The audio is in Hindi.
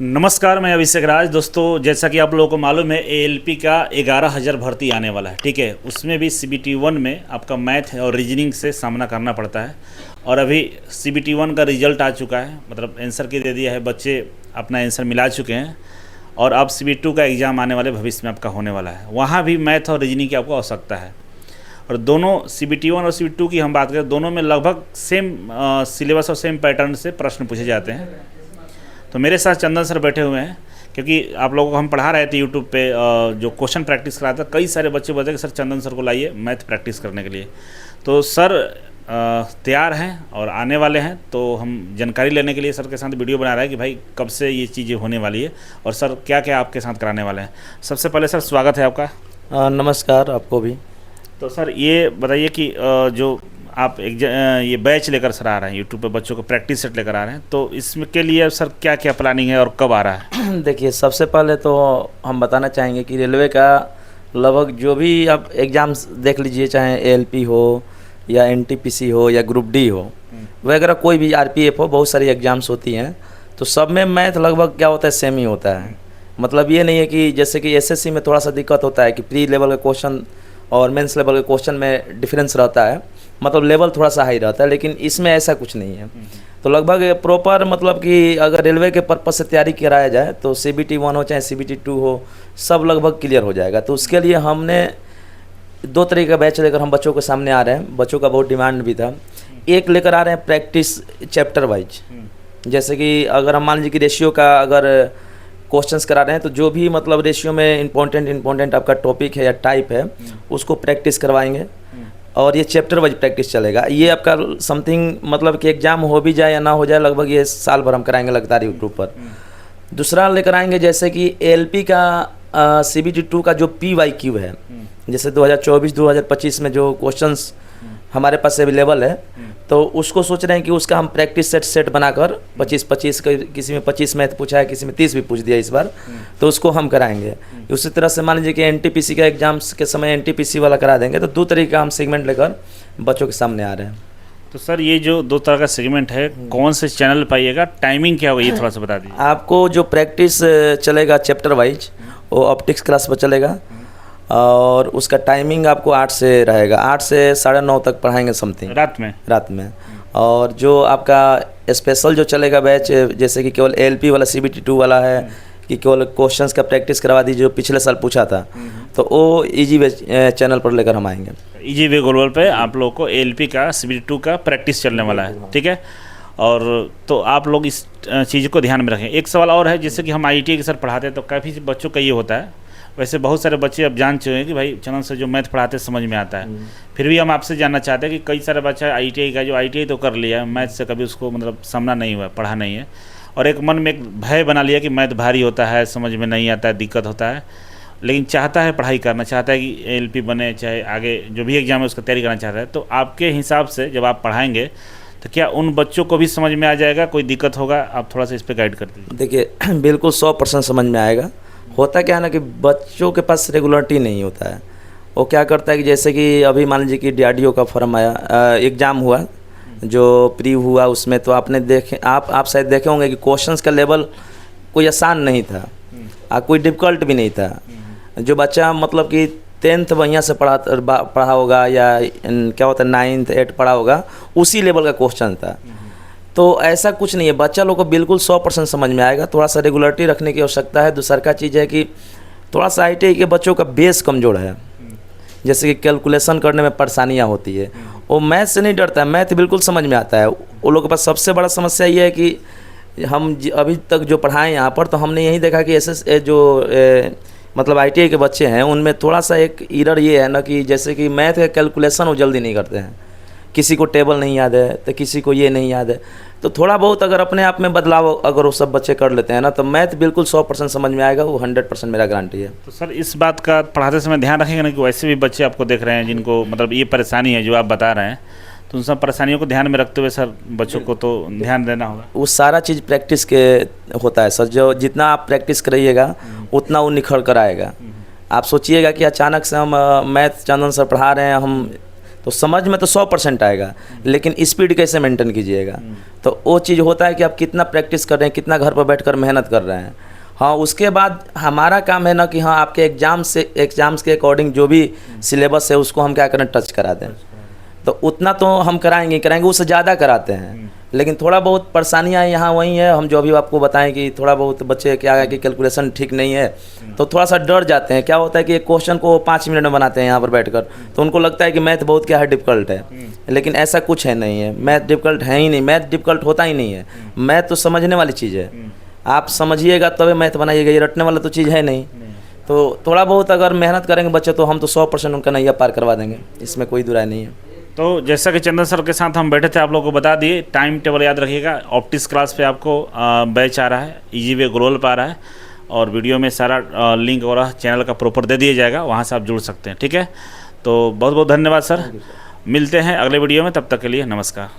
नमस्कार, मैं अभिषेक राज। दोस्तों, जैसा कि आप लोगों को मालूम है, एएलपी का 11,000 भर्ती आने वाला है। ठीक है, उसमें भी CBT 1 में आपका मैथ और रीजनिंग से सामना करना पड़ता है। और अभी CBT 1 का रिजल्ट आ चुका है, मतलब आंसर की दे दिया है, बच्चे अपना आंसर मिला चुके हैं। और अब CBT 2 का एग्ज़ाम आने वाले भविष्य में आपका होने वाला है। वहाँ भी मैथ और रीजनिंग की आपको आवश्यकता है। और दोनों CBT 1 और CBT 2 की हम बात करें, दोनों में लगभग सेम सिलेबस और सेम पैटर्न से प्रश्न पूछे जाते हैं। तो मेरे साथ चंदन सर बैठे हुए हैं, क्योंकि आप लोगों को हम पढ़ा रहे थे यूट्यूब पे जो क्वेश्चन प्रैक्टिस कराते हैं। कई सारे बच्चे बोलते हैं कि सर चंदन सर को लाइए मैथ प्रैक्टिस करने के लिए। तो सर तैयार हैं और आने वाले हैं, तो हम जानकारी लेने के लिए सर के साथ वीडियो बना रहे हैं कि भाई कब से ये चीज़ें होने वाली है और सर क्या क्या आपके साथ कराने वाले हैं। सबसे पहले सर स्वागत है आपका। नमस्कार आपको भी। तो सर ये बताइए कि जो आप ये बैच लेकर सर आ रहे हैं यूट्यूब पे, बच्चों को प्रैक्टिस सेट लेकर आ रहे हैं, तो इसमें के लिए सर क्या क्या प्लानिंग है और कब आ रहा है? देखिए, सबसे पहले तो हम बताना चाहेंगे कि रेलवे का लगभग जो भी आप एग्ज़ाम्स देख लीजिए, चाहे ALP हो या NTPC हो या ग्रुप D हो वगैरह, कोई भी RPF हो, बहुत सारी एग्ज़ाम्स होती हैं। तो सब में मैथ लगभग क्या होता है, सेम ही होता है। मतलब ये नहीं है कि जैसे कि SSC में थोड़ा सा दिक्कत होता है कि प्री लेवल के क्वेश्चन और मेंस लेवल के क्वेश्चन में डिफरेंस रहता है, मतलब लेवल थोड़ा सा हाई रहता है, लेकिन इसमें ऐसा कुछ नहीं है। तो लगभग प्रॉपर, मतलब कि अगर रेलवे के पर्पज़ से तैयारी कराया जाए तो CBT 1 हो चाहे CBT 2 हो, सब लगभग क्लियर हो जाएगा। तो उसके लिए हमने 2 तरीके का बैच लेकर हम बच्चों के सामने आ रहे हैं। बच्चों का बहुत डिमांड भी था। एक लेकर आ रहे हैं प्रैक्टिस चैप्टर वाइज, जैसे कि अगर हम मान लीजिए कि रेशियो का अगर क्वेश्चंस करा रहे हैं, तो जो भी मतलब रेशियो में इम्पोर्टेंट आपका टॉपिक है या टाइप है, उसको प्रैक्टिस करवाएंगे। और ये चैप्टर वाइज प्रैक्टिस चलेगा। ये आपका समथिंग, मतलब कि एग्जाम हो भी जाए या ना हो जाए, लगभग ये साल भर हम कराएंगे लगातार यूट्यूब पर। दूसरा लेकर आएंगे जैसे कि ALP का CBT 2 का जो PYQ है, जैसे 2024-2025 में जो क्वेश्चंस हमारे पास अवेलेबल है, तो उसको सोच रहे हैं कि उसका हम प्रैक्टिस सेट बनाकर 25 किसी में 25 मैथ पूछा है, किसी में 30 भी पूछ दिया इस बार, तो उसको हम कराएंगे। उसी तरह से मान लीजिए कि NTPC का एग्जाम्स के समय NTPC वाला करा देंगे। तो 2 तरीके का हम सेगमेंट लेकर बच्चों के सामने आ रहे हैं। तो सर ये जो 2 तरह का सेगमेंट है, कौन से चैनल पाइएगा, टाइमिंग क्या होगा, ये थोड़ा सा बता दीजिए। आपको जो प्रैक्टिस चलेगा चैप्टर वाइज, वो ऑप्टिक्स क्लास पर चलेगा और उसका टाइमिंग आपको 8 से रहेगा। 8 से 9:30 तक पढ़ाएंगे समथिंग, रात में। और जो आपका स्पेशल जो चलेगा बैच, जैसे कि केवल ALP वाला CBT 2 वाला है कि केवल क्वेश्चंस का प्रैक्टिस करवा दीजिए, जो पिछले साल पूछा था, तो वो इजी वे चैनल पर लेकर हम आएंगे। इजी वे ग्लोबल पे आप लोगों को ALP का CBT 2 का प्रैक्टिस चलने वाला है। ठीक है, और तो आप लोग इस चीज़ को ध्यान में रखें। एक सवाल और है, जैसे कि हम IITA के सर पढ़ाते हैं, तो काफ़ी बच्चों का ये होता है, वैसे बहुत सारे बच्चे अब जान चुके हैं कि भाई चंदन से जो मैथ पढ़ाते समझ में आता है। फिर भी हम आपसे जानना चाहते हैं कि कई सारे बच्चा IITA का जो IITA तो कर लिया, मैथ से कभी उसको मतलब सामना नहीं हुआ, पढ़ा नहीं है, और एक मन में एक भय बना लिया कि मैथ भारी होता है, समझ में नहीं आता है, दिक्कत होता है, लेकिन चाहता है पढ़ाई करना, चाहता है कि ALP बने, चाहे आगे जो भी एग्जाम है उसका तैयारी करना चाहता है। तो आपके हिसाब से जब आप पढ़ाएंगे तो क्या उन बच्चों को भी समझ में आ जाएगा, कोई दिक्कत होगा? आप थोड़ा सा इस पर गाइड कर दीजिए। देखिए, बिल्कुल 100% समझ में आएगा। होता क्या है ना कि बच्चों के पास रेगुलरिटी नहीं होता है। वो क्या करता है कि जैसे कि अभी मान लीजिए कि DRDO का फॉर्म आया, एग्ज़ाम हुआ, जो प्री हुआ, उसमें तो आपने देखे, आप शायद देखे होंगे कि क्वेश्चंस का लेवल कोई आसान नहीं था, कोई डिफ़िकल्ट भी नहीं था। जो बच्चा मतलब कि 10th बढ़िया से पढ़ा होगा, या क्या होता है 9th 8th पढ़ा होगा, उसी लेवल का क्वेश्चन था। तो ऐसा कुछ नहीं है, बच्चा लोग को बिल्कुल 100% समझ में आएगा। थोड़ा सा रेगुलरिटी रखने की आवश्यकता है। दूसरा का चीज़ है कि थोड़ा सा IITA के बच्चों का बेस कमज़ोर है, जैसे कि कैलकुलेशन करने में परेशानियाँ होती है। वो मैथ से नहीं डरता है, मैथ बिल्कुल समझ में आता है। वो लोग के पास सबसे बड़ा समस्या ये है कि हम अभी तक जो पढ़ाएं यहाँ पर, तो हमने यही देखा कि मतलब IITA के बच्चे हैं, उनमें थोड़ा सा एक एरर ये है ना कि जैसे कि मैथ का कैलकुलेशन वो जल्दी नहीं करते हैं। किसी को टेबल नहीं याद है, तो किसी को ये नहीं याद है। तो थोड़ा बहुत अगर अपने आप में बदलाव अगर वो सब बच्चे कर लेते हैं ना, तो मैथ बिल्कुल 100% समझ में आएगा। वो 100% मेरा गारंटी है। तो सर इस बात का पढ़ाते समय ध्यान रखेंगे ना कि वैसे भी बच्चे आपको देख रहे हैं जिनको मतलब ये परेशानी है जो आप बता रहे हैं, तो उन सब परेशानियों को ध्यान में रखते हुए सर बच्चों को तो ध्यान देना होगा। वो सारा चीज़ प्रैक्टिस के होता है सर। जो जितना आप प्रैक्टिस करिएगा उतना वो निखर कर आएगा। आप सोचिएगा कि अचानक से हम मैथ चंदन सर पढ़ा रहे हैं, हम तो समझ में तो 100% आएगा, लेकिन स्पीड कैसे मेंटेन कीजिएगा। तो वो चीज़ होता है कि आप कितना प्रैक्टिस कर रहे हैं, कितना घर पर बैठकर मेहनत कर रहे हैं। हाँ, उसके बाद हमारा काम है ना कि हाँ आपके एग्ज़ाम्स के अकॉर्डिंग जो भी सिलेबस है उसको हम क्या करें, टच करा दें। तो उतना तो हम कराएंगे, उससे ज़्यादा कराते हैं। लेकिन थोड़ा बहुत परेशानियाँ यहाँ वही है, हम जो अभी आपको बताएं कि थोड़ा बहुत बच्चे क्या है कि कैलकुलेशन ठीक नहीं है, तो थोड़ा सा डर जाते हैं। क्या होता है कि एक क्वेश्चन को 5 मिनट में बनाते हैं यहाँ पर बैठकर, तो उनको लगता है कि मैथ बहुत क्या है, डिफ़िकल्ट है। लेकिन ऐसा कुछ है नहीं है, मैथ डिफ़िकल्ट है ही नहीं, मैथ डिफ़िकल्ट होता ही नहीं है। मैथ तो समझने वाली चीज़ है, आप समझिएगा तभी मैथ बनाइएगा, ये रटने वाला तो चीज़ है नहीं। तो थोड़ा बहुत अगर मेहनत करेंगे बच्चे तो हम तो 100% उनका नैया पार करवा देंगे, इसमें कोई दुराय नहीं है। तो जैसा कि चंदन सर के साथ हम बैठे थे, आप लोगों को बता दिए, टाइम टेबल याद रखिएगा। ऑप्टिक्स क्लास पे आपको बैच आ रहा है, इजी वे ग्लोबल पे आ रहा है, और वीडियो में सारा लिंक और चैनल का प्रॉपर दे दिया जाएगा, वहाँ से आप जुड़ सकते हैं। ठीक है, तो बहुत बहुत धन्यवाद सर, मिलते हैं अगले वीडियो में, तब तक के लिए नमस्कार।